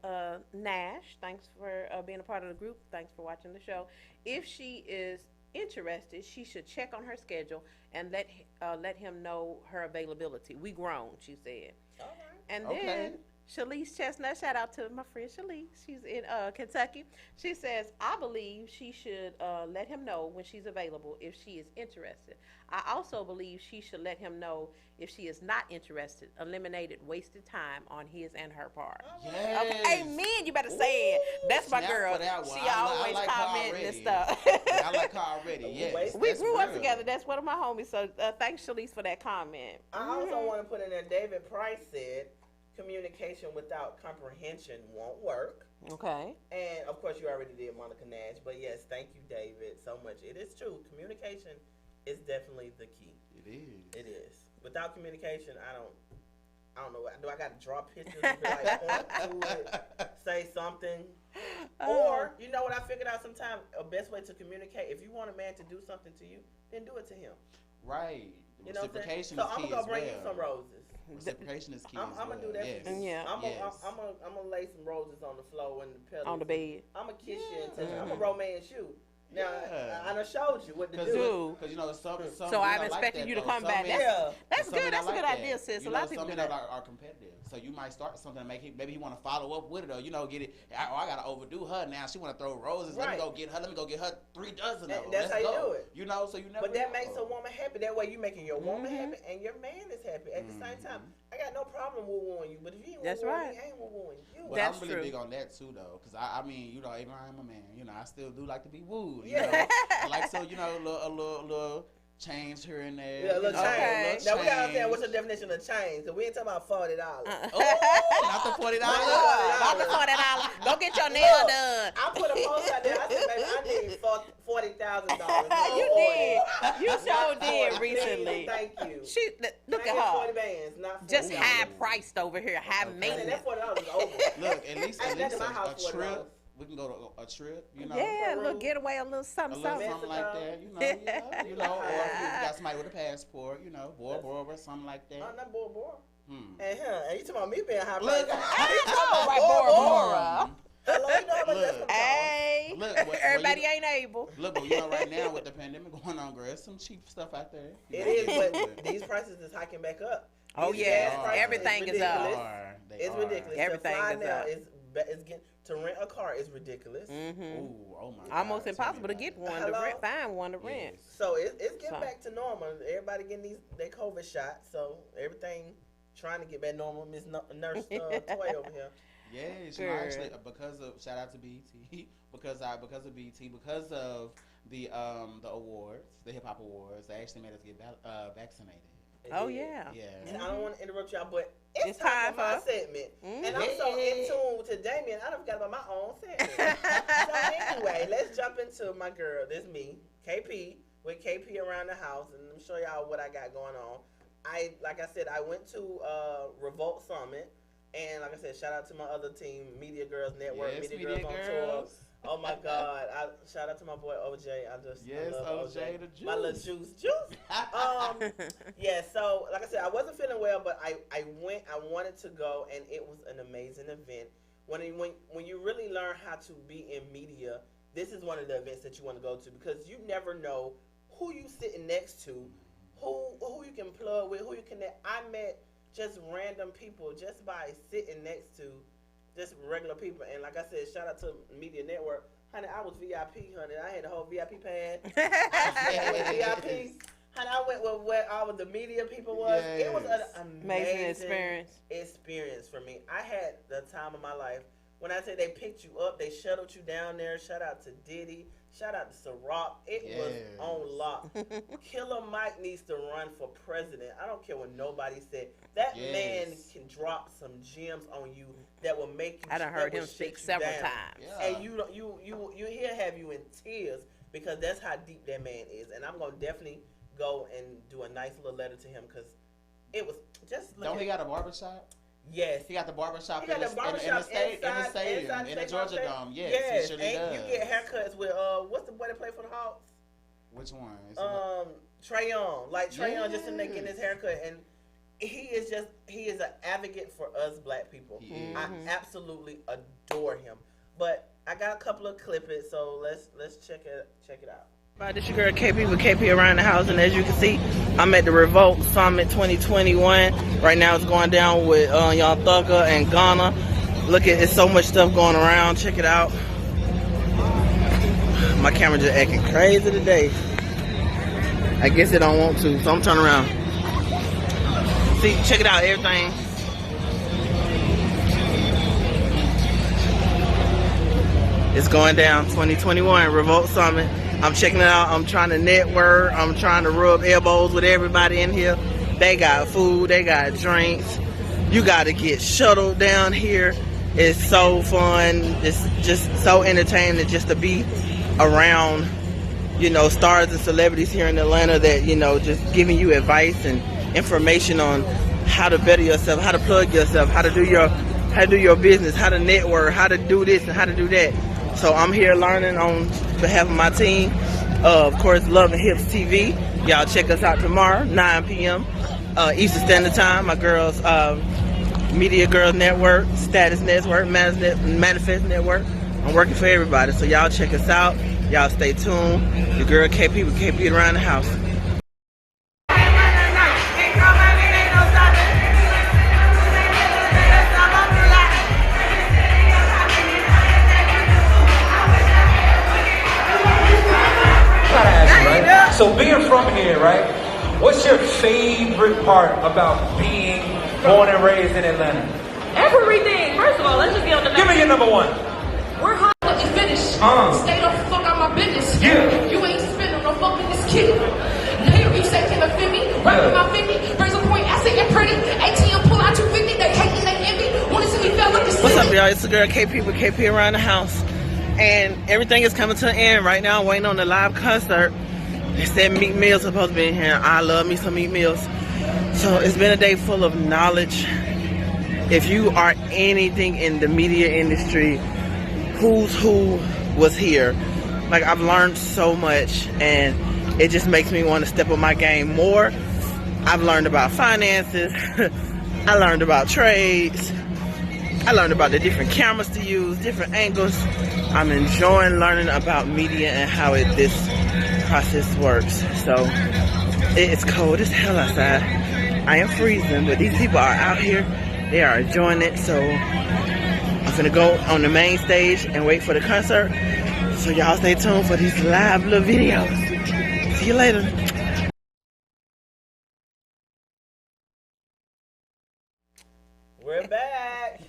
Nash, thanks for being a part of the group. Thanks for watching the show. If she is interested, she should check on her schedule and let him know her availability. We grown, she said. All right. And then Shalise Chestnut, shout out to my friend Shalise. She's in Kentucky. She says, I believe she should let him know when she's available if she is interested. I also believe she should let him know if she is not interested. Eliminated wasted time on his and her part. Yes. Okay, amen. You better say it. That's my girl. She always commenting and stuff. I like her already. Yes. We grew up together. That's one of my homies. So thanks, Shalise, for that comment. I also want to put in there, David Price said, communication without comprehension won't work. Okay. And of course, you already did Monica Nash, but yes, thank you, David, so much. It is true. Communication is definitely the key. It is. It is. Without communication, I don't know. Do I got to draw pictures and be like, point to it, say something? Or, you know what I figured out sometimes? A best way to communicate, if you want a man to do something to you, then do it to him. Right. You know what I'm saying? Reciprocation So is I'm key going to as bring well. you some roses. Reciprocation is key I'm going to do that for you. Yeah. I'm going to lay some roses on the floor and the pillows. On the bed. I'm going to kiss you and touch you. I'm going to romance you. Now, I done showed you what to do. Because, you know, some so I'm expecting you to come back. That's good. That's a good idea, sis. A lot of people do that. Are competitive. So you might start something and maybe he want to follow up with it, or, you know, get it. I got to overdo her now. She want to throw roses. Let me go get her 3 dozen of them. That's how you do it. You know, so you never. But that makes a woman happy. That way you making your woman happy and your man is happy at the same time. I got no problem with wooing you, but if you ain't wooing me, I ain't wooing you. Well, I'm really big on that too, though, because I mean, you know, even I'm a man, you know, I still do like to be wooed. You know? I like, so, you know, a little change here and there. Yeah, a little change. Now we gotta understand what's the definition of change. So we ain't talking about $40. Not the $40. Not the $40. Go get your nail done. I put a post out there. I said, baby, I need $40,000. You did. You sure did recently. Thank you. Look at her. 40 bands, not 40. Just high priced over here, high maintenance. That $40 is over. Look, at least a trip. We can go to a trip, you know. Yeah, a little getaway, a little something, something like that, you know, or if you got somebody with a passport, you know, Bora Bora, something like that. Not Bora Bora. And you talking about me being high price? Look, I talking about Bora Bora. Hello, you know how much that's Hey, everybody ain't able. Look, but you know, right now with the pandemic going on, girl, there's some cheap stuff out there. It is, but these prices is hiking back up. Oh yeah, everything is up. It's ridiculous. Everything is up. It's getting to rent a car is ridiculous. Ooh, oh my God. Almost impossible to get one to rent. Find one to rent. So it's getting back to normal. Everybody getting their COVID shots. So everything trying to get back normal. Miss Nurse Toy over here. Yes, you know, actually, because of shout out to BET, because of BET, because of the awards, the hip hop awards, they actually made us get vaccinated. Oh yeah. And I don't want to interrupt y'all, but it's time for my segment. And I'm so in tune to Damian, I done forgot about my own segment. So anyway, let's jump into my girl. This me, KP, with KP around the house, and let me show y'all what I got going on. Like I said, I went to Revolt Summit, and like I said, shout out to my other team, Media Girls Network, yes, Media Girls on Tour. Oh my God! Shout out to my boy OJ. I love OJ the juice. My little juice. Yeah. So like I said, I wasn't feeling well, but I went. I wanted to go, and it was an amazing event. When you really learn how to be in media, this is one of the events that you want to go to, because you never know who you sitting next to, who you can plug with, who you connect. I met just random people just by sitting next to just regular people. And like I said, shout out to Media Network. Honey, I was VIP, honey. I had the whole VIP pad. I was VIP. Honey, I went with where all of the media people was. Yes. It was an amazing experience for me. I had the time of my life. When I say they picked you up, they shuttled you down there. Shout out to Diddy. Shout out to Ciroc. It was on lock. Killer Mike needs to run for president. I don't care what nobody said. That man can drop some gems on you that will make you. I done heard him speak several times. Yeah. And he'll have you in tears, because that's how deep that man is. And I'm gonna definitely go and do a nice little letter to him, because it was just. Don't he got a barbershop? Yes. He got the barbershop in the stadium, in the Georgia Dome. Yes, he surely does. You get haircuts with, what's the boy that played for the Hawks? Which one? Trae Young. Like, Trae Young just in there getting his haircut. And he is an advocate for us black people. I absolutely adore him. But I got a couple of clippings, so let's check it out. This your girl KP with KP around the house, and as you can see, I'm at the Revolt Summit 2021. Right now it's going down with Young Thugger and Ghana. Look at, it's so much stuff going around. Check it out. My camera just acting crazy today. I guess it don't want to, so I'm turning around. See, check it out, everything. It's going down, 2021 Revolt Summit. I'm checking it out. I'm trying to network. I'm trying to rub elbows with everybody in here. They got food. They got drinks. You got to get shuttled down here. It's so fun. It's just so entertaining just to be around, stars and celebrities here in Atlanta that, just giving you advice and information on how to better yourself, how to plug yourself, how to do your business, how to network, how to do this and how to do that. So I'm here learning on behalf of my team. Of course, Love and Hips TV. Y'all check us out tomorrow, 9 p.m. Eastern Standard Time. My girls, Media Girls Network, Status Network, Manifest Network. I'm working for everybody, so y'all check us out. Y'all stay tuned. Your girl KP with KP around the house. Right? So being from here, right? What's your favorite part about being born and raised in Atlanta? Everything. First of all, let's just get on the Give me your number one. We're hot. Let me finish. Stay the fuck out my business. Yeah. You ain't spending no fucking this kid. Here you say can offend me. Right with my 50. Brings a point. I say you're pretty. ATM pull out 250. They hate me. They envy. Want to see me fell like a What's up, y'all? It's the girl KP with KP around the house. And everything is coming to an end right now. I'm waiting on the live concert. They said Meek Mill's supposed to be in here. I love me some Meek Mills. So it's been a day full of knowledge. If you are anything in the media industry, who's who was here. Like, I've learned so much, and it just makes me want to step up my game more. I've learned about finances. I learned about trades. I learned about the different cameras to use, different angles. I'm enjoying learning about media and how this process works. So it's cold as hell outside. I am freezing, but these people are out here. They are enjoying it. So I'm gonna go on the main stage and wait for the concert. So y'all stay tuned for these live little videos. See you later. We're back.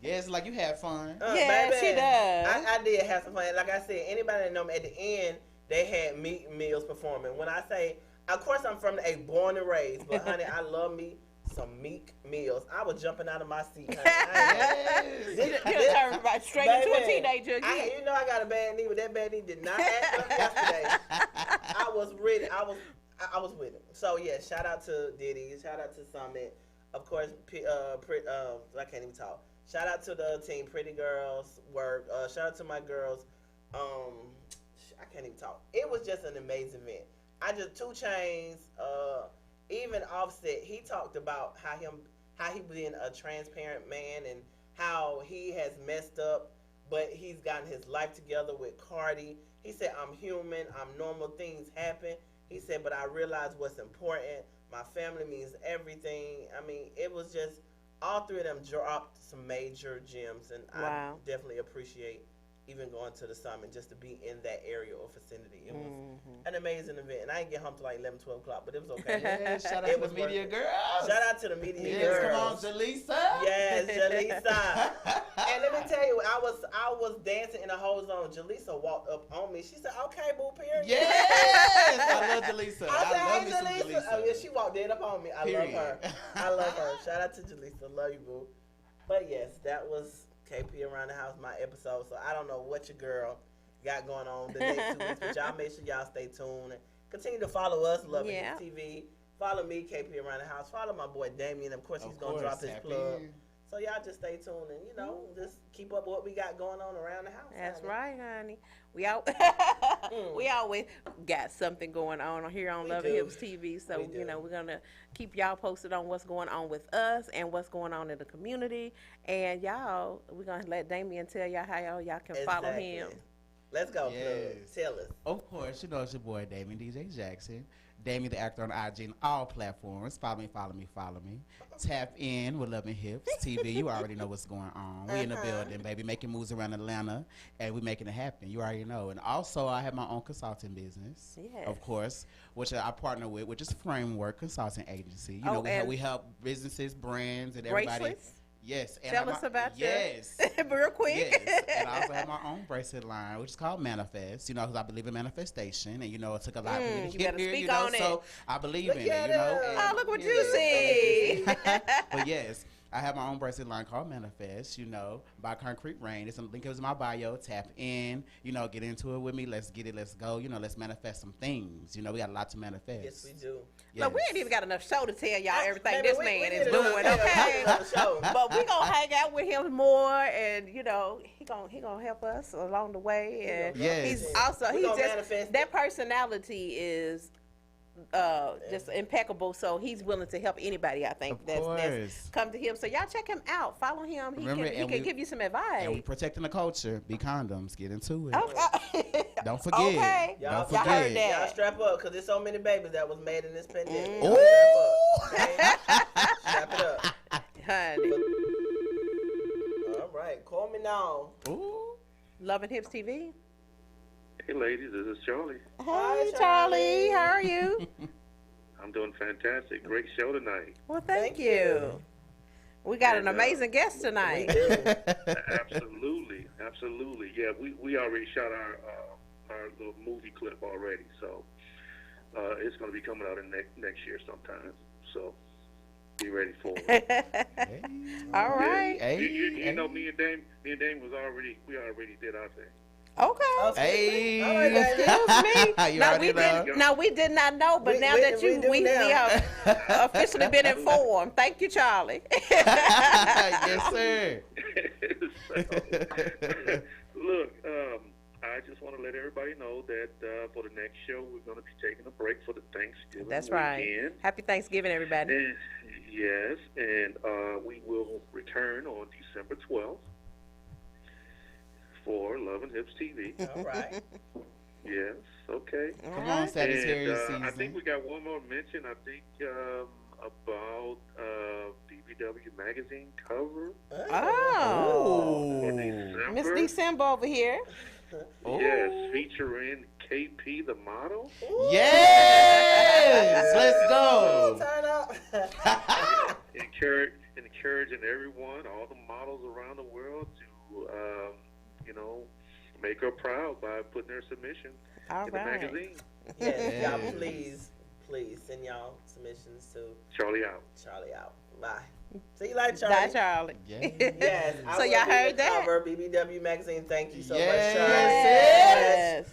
Yes, like you had fun. Yeah, baby, she does. I did have some fun. Like I said, anybody that know me, at the end, they had Meek Mills performing. When I say, of course I'm from a born and raised, but honey, I love me some Meek Mills. I was jumping out of my seat, honey. You turned right straight into a teenager again. You know I got a bad knee, but that bad knee did not act up yesterday. I was ready. I was with it. So yeah, shout out to Diddy. Shout out to Summit. Of course, I can't even talk. Shout out to the team, Pretty Girls Work. Shout out to my girls. I can't even talk. It was just an amazing event. 2 Chainz, even Offset. He talked about how he been a transparent man and how he has messed up, but he's gotten his life together with Cardi. He said, "I'm human. I'm normal. Things happen." He said, "But I realize what's important. My family means everything." I mean, it was just, all 3 of them dropped some major gems, and I definitely appreciate even going to the summit just to be in that area or vicinity. It was an amazing event, and I didn't get home till like 11, 12 o'clock, but it was okay. Yeah, shout out to the media girls. Shout out to the media girls. Come on, Jaleesa. Yes, Jaleesa. And let me tell you, I was dancing in a whole zone. Jaleesa walked up on me. She said, "Okay, boo, period." Yes, I love Jaleesa. I said, love "Hey, me some Jaleesa." Oh yeah, she walked dead up on me. I love her. I love her. Shout out to Jaleesa. Love you, boo. But yes, that was KP Around the House, my episode. So I don't know what your girl got going on the next 2 weeks, but y'all make sure y'all stay tuned and continue to follow us, Love It TV. Follow me, KP Around the House. Follow my boy Damian. Of course, he's gonna drop his plug. So y'all just stay tuned and just keep up with what we got going on around the house. That's right, honey. We always got something going on here on Love and Hips TV. So we're gonna keep y'all posted on what's going on with us and what's going on in the community. And y'all, we're gonna let Damian tell y'all how y'all can follow him. Let's go. Yes. Tell us. Of course, you know it's your boy Damian DJ Jackson. Damian the Actor on IG and all platforms. Follow me. Tap in with Love and Hips TV. You already know what's going on. We in the building, baby, making moves around Atlanta, and we making it happen. You already know. And also, I have my own consulting business, of course, which I partner with, which is Framework Consulting Agency. You know, we help businesses, brands, and everybody. Bracelets? Yes. And tell us about yes. real quick. Yes. And I also have my own bracelet line, which is called Manifest, because I believe in manifestation. And, it took a lot for me to get here, so I believe in it, Oh, look what you see. But yes. I have my own bracelet line called Manifest, by Concrete Rain. It's a link in my bio. Tap in, get into it with me. Let's get it. Let's go. Let's manifest some things. We got a lot to manifest. Yes, we do. Yes. Look, we ain't even got enough show to tell y'all everything this man is doing, okay? But we gonna hang out with him more, and he gonna help us along the way. And he's that personality is just impeccable, so he's willing to help anybody. I think that's come to him. So y'all check him out, follow him. He can give you some advice. And we protecting the culture. Be condoms. Get into it. Okay. Don't forget. Okay. Don't forget. Heard that. Y'all strap up, because there's so many babies that was made in this pandemic. Ooh. Strap it up, honey. All right, call me now. Ooh. Loving Hips TV. Hey, ladies, this is Charlie. Hey, Charlie. How are you? I'm doing fantastic. Great show tonight. Well, thank you. We got an amazing guest tonight. Absolutely. Yeah, we already shot our little movie clip already, so it's going to be coming out in next year sometime. So be ready for it. All right. You know, me and Dame was already did our thing. Okay. Hey. Excuse me. We did not know, but now that we have officially been informed. Thank you, Charlie. Yes, sir. Look, I just want to let everybody know that for the next show, we're going to be taking a break for the Thanksgiving That's weekend. right. Happy Thanksgiving, everybody. Yes, and we will return on December 12th. For Love and Hips TV. All right. Yes. Okay. Come on, Sagittarius season. I think we got one more mention. I think about BBW magazine cover. Oh. Miss December over here. Yes, featuring KP the model. Yes. Let's go. Turn up. Encouraging everyone, all the models around the world to make her proud by putting their submission in the magazine. Yes, y'all please send y'all submissions to Charlie out. Bye. See you later, Charlie. Bye, Charlie. Yes. So y'all heard that? Cover BBW magazine. Thank you so much, Charlie. Yes.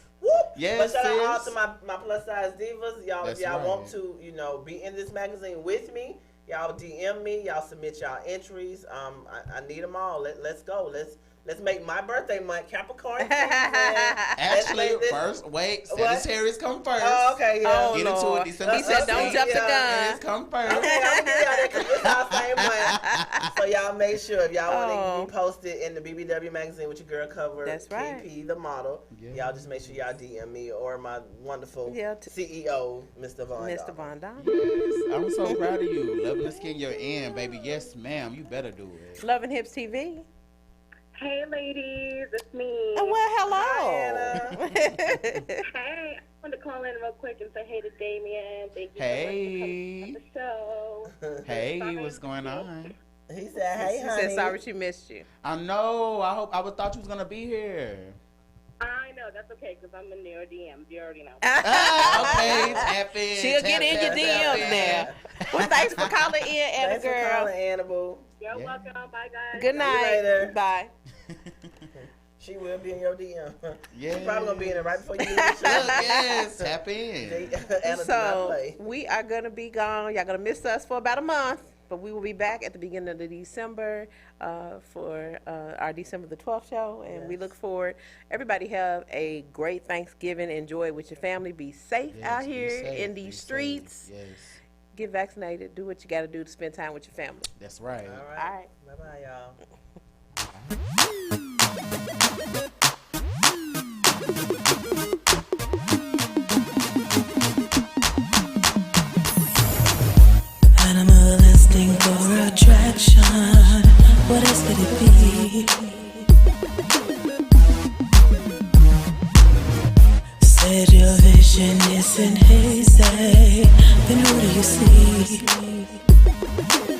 Yes. But shout out also to my plus size divas. Y'all, if y'all want to, be in this magazine with me, y'all DM me. Y'all submit y'all entries. I need them all. Let's go. Let's make my birthday month Capricorn. Actually, first, wait, Sagittarius come first. Oh, okay, yeah. Get into it December 16th. He said, don't jump the gun. Sagittarius come first. Okay, I'm going to y'all that because it's our same month. So y'all make sure if y'all want to be posted in the BBW magazine with your girl cover, that's right. KP the model, y'all just make sure y'all DM me or my wonderful CEO, Mr. Von Don. Yes, I'm so proud of you. Loving the skin you're in, baby. Yes, ma'am. You better do it. Loving Hips TV. Hey, ladies, it's me. Oh, well, hello. Hi, hey, I wanted to call in real quick and say hey to Damian. Thank you so much for coming on the show. Hey, what's going on? He said, hey, honey. She said, sorry she missed you. I know. I thought you was going to be here. I know. That's okay, because I'm in your DMs. You already know. Okay, tap in. She'll get in your DMs now. Well, thanks for calling in, Anna girl. Thanks for calling, Anna Boo. You're welcome. Bye, guys. Good night. See you later. Bye. She will be in your DM. Yeah. She's probably going to be in it right before you leave the show. Yes, tap in. So, we are going to be gone. Y'all going to miss us for about a month. But we will be back at the beginning of December for our December the 12th show. And we look forward. Everybody have a great Thanksgiving. Enjoy it with your family. Be safe out here in these streets. Yes. Get vaccinated. Do what you got to do to spend time with your family. That's right. All right. Bye-bye, y'all. Animalistic for attraction. What else could it be? Said your vision isn't hazy. Then who do you see?